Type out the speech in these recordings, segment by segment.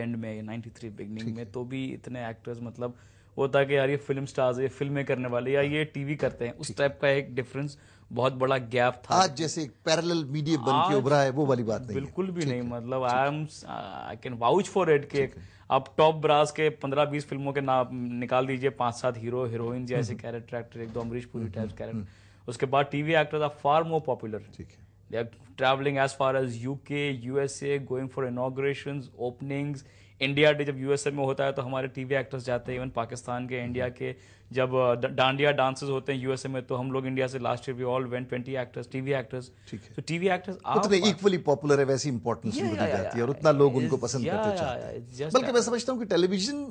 And में, 93 beginning में, तो भी इतने एक्टर्स मतलब वो था कि यार ये फिल्म स्टार्स, ये फिल्में करने वाले या ये टीवी करते हैं, उस टाइप का एक डिफरेंस, बहुत बड़ा गैप था। आज जैसे एक पैरेलल मीडियम बन के उभरा है वो वाली बात नहीं है। बिल्कुल भी नहीं, मतलब I can vouch for it कि आप टॉप ब्रास के 15-20 फिल्मों के नाम निकाल दीजिए, 5-7 हीरो हीरोइन जैसे कैरेक्टर एक्टर, एक दो अमरीश पुरी टाइप कैरेक्टर, उसके बाद TV actors are far more popular. They are traveling as far as UK, USA, going for inaugurations, openings. India day जब यूएसए में होता है तो हमारे टीवी एक्टर्स जाते हैं, इवन पाकिस्तान के, इंडिया के जब डांडिया डांसेस होते हैं यूएसए में, तो हम लोग इंडिया से last year we all went 20 actors, TV actors. तो टीवी एक्टर्स उतने इक्वली पॉपुलर है, वैसी इंपॉर्टेंस भी बदल जाती है और उतना लोग उनको पसंद करते चाहते हैं। बल्कि मैं समझता हूँ कि टेलीविजन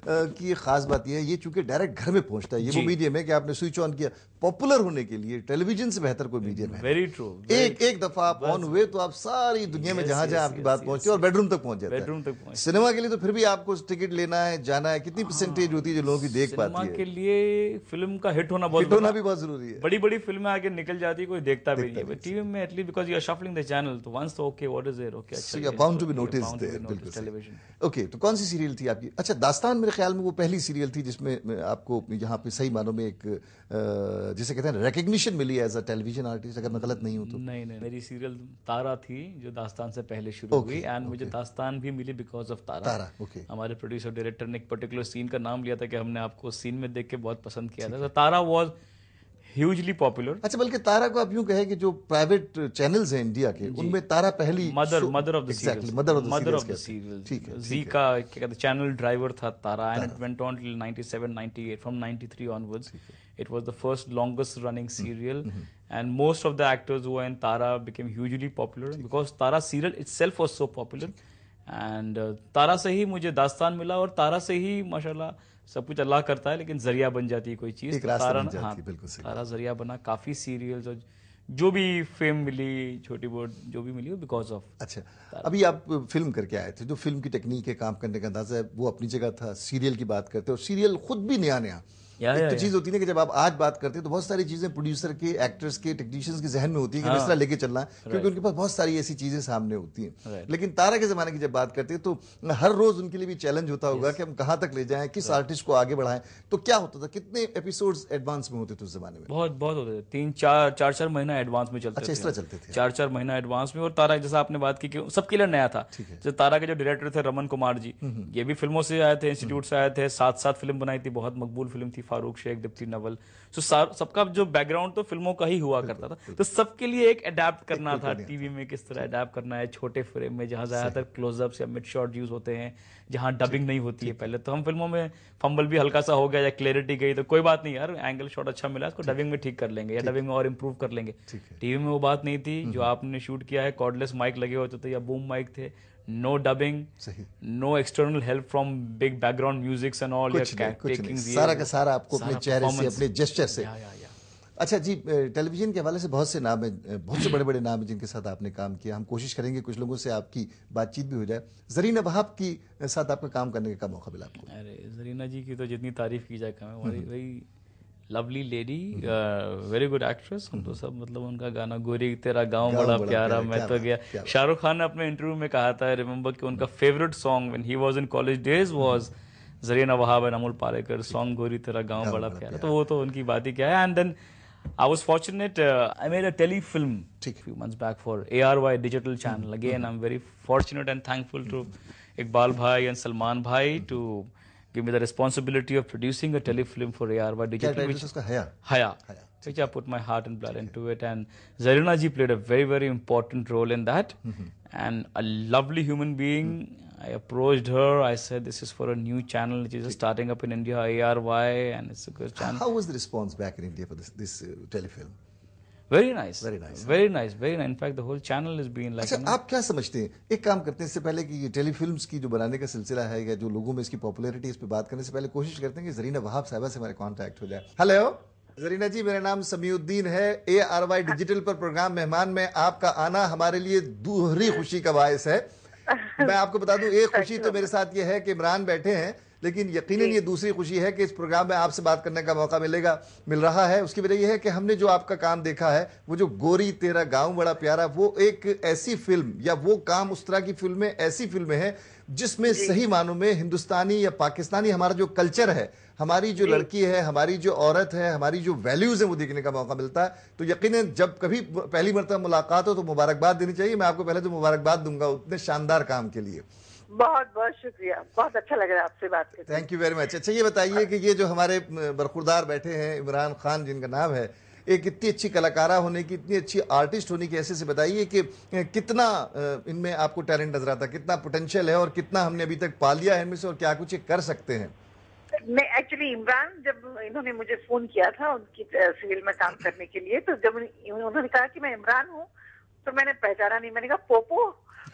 की ये खास बात यह है, ये चूंकि डायरेक्ट घर में पहुंचता है, ये वो मीडियम है कि आपने स्विच ऑन किया, पॉपुलर होने के लिए टेलीविजन से बेहतर कोई मीडियम है। Very true. एक दफा आप ऑन हुए तो आप सारी दुनिया में जहां जहां आपकी बात पहुंचती है और बेडरूम तक पहुंच जाता है। बेडरूम तक सिनेमा के लिए तो फिर भी आपको टिकट लेना है, जाना है, कितनी परसेंटेज होती है जो लोगों की देख पाती है? सिनेमा के लिए फिल्म का हिट होना बहुत जरूरी है। बड़ी बड़ी फिल्में आगे निकल जाती है, कोई देखता भी नहीं है टीवी में, at least because you are shuffling the channel, तो वंस तो okay what is there, okay अच्छा you are bound to be noticed there, बिल्कुल टेलीविजन। ओके, तो कौन सी सीरियल थी आपकी? अच्छा, दास्तान मेरे ख्याल में वो पहली सीरियल थी जिसमें आपको यहाँ पे सही मानों में एक जिसे कहते हैं रिकग्निशन मिली एज अ टेलीविजन आर्टिस्ट, अगर मैं गलत नहीं हूं तो। नहीं, मेरी सीरियल तारा थी जो दास्तान से पहले शुरू हुई, एंड मुझे दास्तान भी मिली बिकॉज ऑफ तारा। हमारे प्रोड्यूसर डायरेक्टर ने एक पर्टिकुलर सीन का नाम लिया था कि हमने आपको सीन में देख के बहुत पसंद किया था, तो तारा वाज ह्यूजली पॉपुलर। अच्छा, बल्कि तारा को आप यूं कहें कि जो प्राइवेट चैनल्स हैं इंडिया के, उनमें तारा पहली mother of the serial, mother of the serial. ठीक है, जी का क्या कहते हैं चैनल ड्राइवर था Tara, and it went on till 97 98, from 93 onwards it was the first longest running serial, and most of the actors who were in Tara became hugely popular because Tara serial itself was so popular, and तारा से ही मुझे दास्तान मिला, और तारा से ही माशाल्लाह सब कुछ अल्लाह करता है, लेकिन जरिया बन जाती है कोई चीज, तारा, हाँ, तारा जरिया बना। काफी सीरियल्स और जो भी फेम मिली, छोटी बहुत जो भी मिली, बिकॉज ऑफ। अच्छा, अभी आप फिल्म करके आए थे, जो फिल्म की टेक्निक है, काम करने का अंदाजा है, वो अपनी जगह था। सीरियल की बात करते हैं और सीरियल खुद भी नया नया एक तो चीज होती है कि जब आप आज बात करते हैं तो बहुत सारी चीजें प्रोड्यूसर के, एक्टर्स के, टेक्नीशियंस के जहन में होती है कि किस तरह लेके चलना है, क्योंकि उनके पास बहुत सारी ऐसी चीजें सामने होती हैं। लेकिन तारा के जमाने की जब बात करते हैं तो हर रोज उनके लिए भी चैलेंज होता होगा कि हम कहां तक ले जाएं, किस आर्टिस्ट को आगे बढ़ाएं। तो क्या होता था, कितने एपिसोड्स एडवांस में होते थे उस जमाने में? बहुत होते थे, 3-4 महीना एडवांस में चलते थे। अच्छा, इस तरह चलते थे, 4 महीना एडवांस में। और तारा जैसा आपने बात की कि सबके लिए नया था। जैसे तारा के जो डायरेक्टर थे रमन कुमार जी, ये भी फिल्मों से आए थे, इंस्टीट्यूट से आए थे, 7 फिल्म बनाई थी, बहुत मकबूल फिल्म थी, फारूक शेख, दीप्ति नवल। तो सबका जो बैकग्राउंड तो फिल्मों का ही हुआ करता था, तो सबके लिए एक अडेप्ट करना था टीवी में, किस तरह अडेप्ट करना है छोटे फ्रेम में, जहां ज्यादातर क्लोजअप्स या मिड शॉट यूज होते हैं, जहां डबिंग नहीं होती है पहले। तो हम फिल्मों में फंबल भी हल्का सा हो गया या क्लैरिटी गई तो कोई बात नहीं यार, एंगल शॉट अच्छा मिला, इसको डबिंग में ठीक कर लेंगे या डबिंग में और इंप्रूव कर लेंगे। टीवी में वो बात नहीं थी। जो आपने शूट किया है, कॉर्डलेस माइक लगे होते थे या बूम माइक थे, no dubbing, no external help from big background musics and all, सारा का सारा आपको अपने चेहरे से, अपने जेस्चर से। अच्छा जी, टेलीविजन के हवाले से बहुत से नाम है, बहुत से बड़े बड़े नाम हैं जिनके साथ आपने काम किया। हम कोशिश करेंगे कुछ लोगों से आपकी बातचीत भी हो जाए। जरीना वहाब की साथ आपका काम करने का मौका मिला आपको? अरे जरीना जी की तो जितनी तारीफ की जाए कम है। Very lovely lady, very good actress. हम तो सब मतलब उनका गाना गोरी तेरा गांव बड़ा प्यारा, मैं तो गया। शाहरुख खान ने अपने इंटरव्यू में कहा था, रिमेंबर, कि उनका favourite song when he was in college days was Zarina Wahab and Amol Palekar song गोरी तेरा गांव बड़ा प्यारा। तो वो तो उनकी बात ही क्या है। And then I was fortunate, I made a telefilm a few months back for ARY digital channel. Again, I'm very fortunate and thankful to Iqbal Bhai and Salman Bhai to give me the responsibility of producing a telefilm for ARY digital. Which is Haya. Which I put my heart and blood into it. And Zarina ji played a very, very important role in that. And a lovely human being. I approached her. I said, this is for a new channel which is starting up in India, ARY, and it's a good channel. How was the response back in India for this telefilm? Very nice. Very nice. Very nice. Very nice. In fact, the whole channel has been like... अच्छा, आप क्या समझते हैं? एक काम करते हैं, इससे पहले कि ये टेलीफिल्म्स की जो बनाने का सिलसिला है या जो लोगों में इसकी पॉपुलैरिटी, इस पे बात करने से पहले कोशिश करते हैं कि जरीना वहाब साहिबा से हमारे कॉन्टैक्ट हो जाए। हेलो जरीना जी, मेरा नाम समीउद्दीन है। ARY डिजिटल पर प्रोग्राम मेहमान में आपका आना हमारे लिए दोहरी खुशी का बायस है। मैं आपको बता दूं, एक खुशी तो मेरे साथ ये है कि इमरान बैठे हैं, लेकिन यकीनन ये दूसरी खुशी है कि इस प्रोग्राम में आपसे बात करने का मौका मिल रहा है। उसकी वजह यह है कि हमने जो आपका काम देखा है, वो जो गोरी तेरा गांव बड़ा प्यारा, वो एक ऐसी फिल्म या वो काम, उस तरह की फिल्में, ऐसी फिल्में हैं जिसमें सही मानों में हिंदुस्तानी या पाकिस्तानी हमारा जो कल्चर है, हमारी जो लड़की है, हमारी जो औरत है, हमारी जो वैल्यूज है, वो देखने का मौका मिलता है। तो यकीनन जब कभी पहली मरतबा मुलाकात हो तो मुबारकबाद देनी चाहिए। मैं आपको पहले तो मुबारकबाद दूंगा उतने शानदार काम के लिए। बहुत बहुत शुक्रिया, बहुत अच्छा लग रहा है आपसे बात करके। Thank you very much. अच्छा, ये बताइए कि ये जो हमारे बरखुरदार बैठे हैं, इमरान खान जिनका नाम है, एक इतनी अच्छी कलाकारा होने की, इतनी अच्छी आर्टिस्ट होने की, ऐसे से बताइए कि कितना इनमें आपको टैलेंट नजर आता, कितना पोटेंशियल है और कितना हमने अभी तक पा लिया है इनमें से, और क्या कुछ ये कर सकते हैं? मैं एक्चुअली इमरान, जब इन्होंने मुझे फोन किया था उनकी सीरियल में काम करने के लिए, तो जब उन्होंने कहा कि मैं इमरान हूँ, तो मैंने पहचाना नहीं। मैंने कहा पोपो,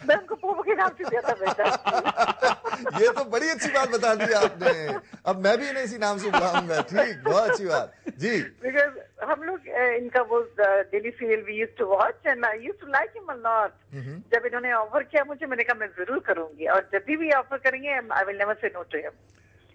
मैं उनको पोपो के नाम से दिया था पहचान। ये तो बड़ी अच्छी बात बता दी आपने। अब मैं भी इन्हें इसी नाम से बुलाऊंगा। ठीक, बहुत अच्छी बात जी। बिकॉज हम लोग इनका वो daily serial we used to watch and I used to like him a lot. जब इन्होंने ऑफर किया मुझे, मैंने कहा मैं जरूर करूंगी, और जब भी ऑफर करेंगे I will never say no to him.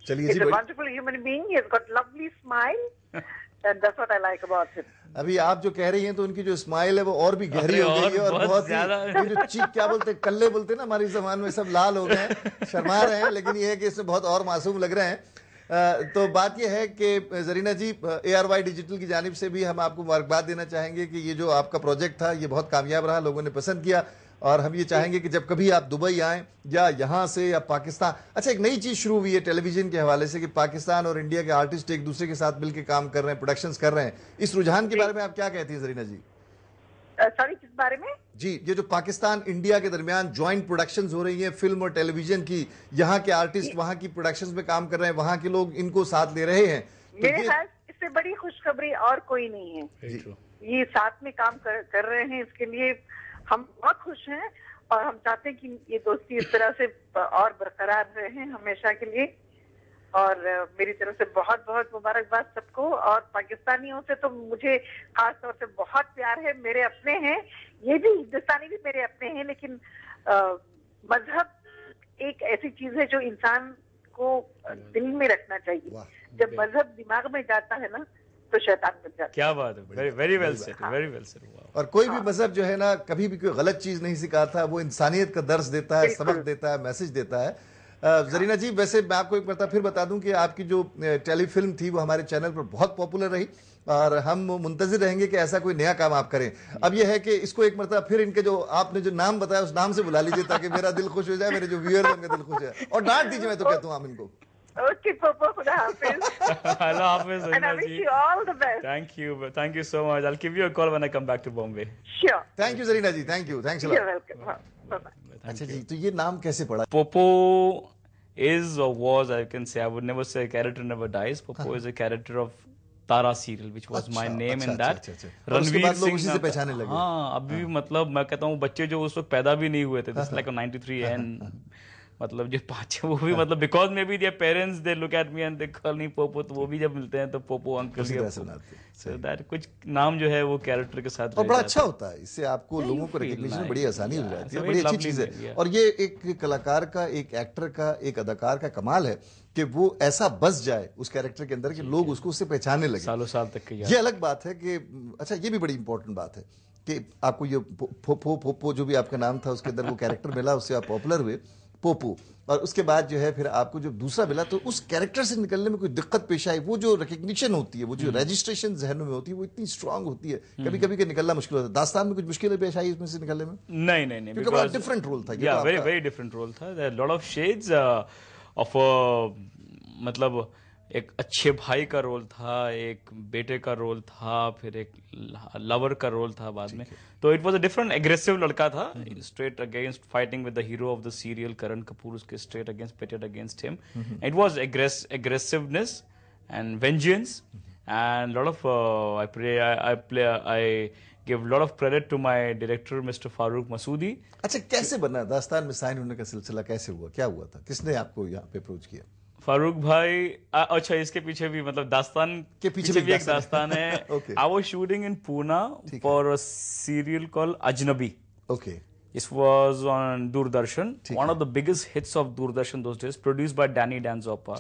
चलिए जी, He's a wonderful human being. He's got lovely smile, and that's what I like about him. अभी आप जो कह रही हैं तो उनकी जो स्माइल है वो और भी गहरी हो गई है, और बहुत ज्यादा ये जो चीख, क्या बोलते हैं, कल्ले बोलते हैं ना हमारी जबान में, सब लाल हो गए हैं, शर्मा रहे हैं, लेकिन ये है कि इसमें बहुत और मासूम लग रहे हैं। तो बात यह है कि जरीना जी, ARY डिजिटल की जानिब से भी हम आपको मुबारकबाद देना चाहेंगे कि ये जो आपका प्रोजेक्ट था ये बहुत कामयाब रहा, लोगों ने पसंद किया, और हम ये चाहेंगे कि जब कभी आप दुबई आएं या यहाँ से या पाकिस्तान, अच्छा एक नई चीज शुरू हुई है टेलीविजन के हवाले से कि पाकिस्तान और इंडिया के आर्टिस्ट एक दूसरे के साथ मिलकर काम कर रहे हैं, प्रोडक्शंस कर रहे हैं, इस रुझान के बारे में आप क्या कहती हैं जरीना जी? सॉरी, किस बारे में? जी, ये जो पाकिस्तान इंडिया के दरमियान ज्वाइंट प्रोडक्शंस हो रही हैं फिल्म और टेलीविजन की, यहाँ के आर्टिस्ट वहाँ की प्रोडक्शंस में काम कर रहे हैं, वहाँ के लोग इनको साथ ले रहे हैं, तो मेरे ख्याल इससे बड़ी खुशखबरी और कोई नहीं है। ये साथ में काम कर रहे हैं, इसके लिए हम बहुत खुश हैं, और हम चाहते हैं कि ये दोस्ती इस तरह से और बरकरार रहे हमेशा के लिए। और मेरी तरफ से बहुत बहुत मुबारकबाद सबको, और पाकिस्तानियों से तो मुझे खास तौर से बहुत प्यार है, मेरे अपने हैं, ये भी हिंदुस्तानी भी मेरे अपने हैं, लेकिन मजहब एक ऐसी चीज है जो इंसान को दिल में रखना चाहिए। जब मजहब दिमाग में जाता है ना तो शैतान बन जाता है। क्या बात है, very well said, very well said. और कोई भी मजहब जो है ना, कभी भी कोई गलत चीज नहीं सिखाता, वो इंसानियत का दर्स देता है, सबक देता है, मैसेज देता है। जरीना जी, वैसे मैं आपको एक बार फिर बता दूं कि आपकी जो टेलीफिल्म थी वो हमारे चैनल पर बहुत पॉपुलर रही, और हम मुंतजिर रहेंगे कि ऐसा कोई नया काम आप करें। अब यह है कि इसको एक मरतबा फिर इनके जो आपने जो नाम बताया उस नाम से बुला लीजिए, ताकि मेरा दिल खुश हो जाए, मेरे जो व्यूअर्स हैं उनका दिल खुश हो जाए, और डांट दीजिए, मैं तो कहता हूँ आप इनको। Okay, Popo, Khuda Hafiz. Hello, Hafiz. And I wish you all the best. Thank you so much. I'll give you a call when I come back to Bombay. Sure. Thank you, Zarina ji. Thank you. Thanks a lot. You're welcome. Bye-bye. अच्छा जी, तो ये नाम कैसे पड़ा? Popo is or was, I can say, I would never say a character never dies. Popo is a character of Tara serial, which was my name in that. Ranveer Singh से पहचाने लगे। हाँ, अभी मतलब मैं कहता हूँ बच्चे जो उस वक्त पैदा भी नहीं हुए थे, just like a 93 and मतलब जो पांच वो भी मतलब because may be their parents they look at me and they call me Poopó, तो वो भी जब मिलते हैं तो पोपो अंकल सो दैट कुछ नाम जो है वो कैरेक्टर के साथ और बड़ा अच्छा होता है, इससे आपको लोगों को रिकॉग्निशन में बड़ी आसानी हो जाती है, बड़ी अच्छी चीज है। और ये एक कलाकार का, एक एक्टर का, एक अदाकार का कमाल है कि वो ऐसा बस जाए उस कैरेक्टर के अंदर कि लोग उसको उससे पहचानने लगे सालों साल तक के। ये अलग बात है कि अच्छा, ये भी बड़ी इंपॉर्टेंट बात है कि आपको ये पोपो जो भी आपका नाम था उसके अंदर वो कैरेक्टर मिला, उससे आप पॉपुलर हुए पोपो, और उसके बाद जो है फिर आपको जब दूसरा मिला तो उस कैरेक्टर से निकलने में कोई दिक्कत पेश आई? वो जो रिकग्निशन होती है, वो जो रजिस्ट्रेशन जहनों में होती है, वो इतनी स्ट्रांग होती है, कभी कभी के निकलना मुश्किल होता है। दास्तान में कुछ मुश्किलें पेश आई इसमें से निकलने में? नहीं, क्योंकि बड़ा डिफरेंट रोल था। या वेरी डिफरेंट रोल था, there lot of shades of, मतलब एक अच्छे भाई का रोल था, एक बेटे का रोल था, फिर एक लवर का रोल था बाद में। तो it was a different aggressive लड़का था, straight against fighting with the hero of the serial Karan Kapoor, उसके straight against pitted against him. It was aggressiveness and vengeance and lot of I give lot of credit to my director Mr. Farooq Masoodi. अच्छा, कैसे बना दास्तान में sign होने का सिलसिला? कैसे हुआ, क्या हुआ था, किसने आपको यहाँ पे अप्रोच किया? फारूक भाई, अच्छा इसके पीछे भी मतलब दास्तान के पीछे भी एक दास्तान है। I was shooting in Pune for a serial called Ajnabi. Okay. This was on Doordarshan, one of the biggest hits of Doordarshan those days, produced by Danny Danzoppa,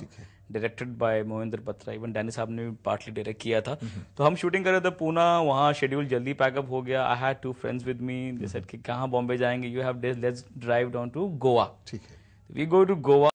directed by Mohinder Batra. Even Danny साहब ने partly direct किया था. तो हम shooting कर रहे थे पूना, वहाँ schedule जल्दी pack up हो गया. I had 2 friends with me. They said कि कहाँ बॉम्बे जाएंगे? You have days, let's drive down to Goa. ठीक है. We go to Goa.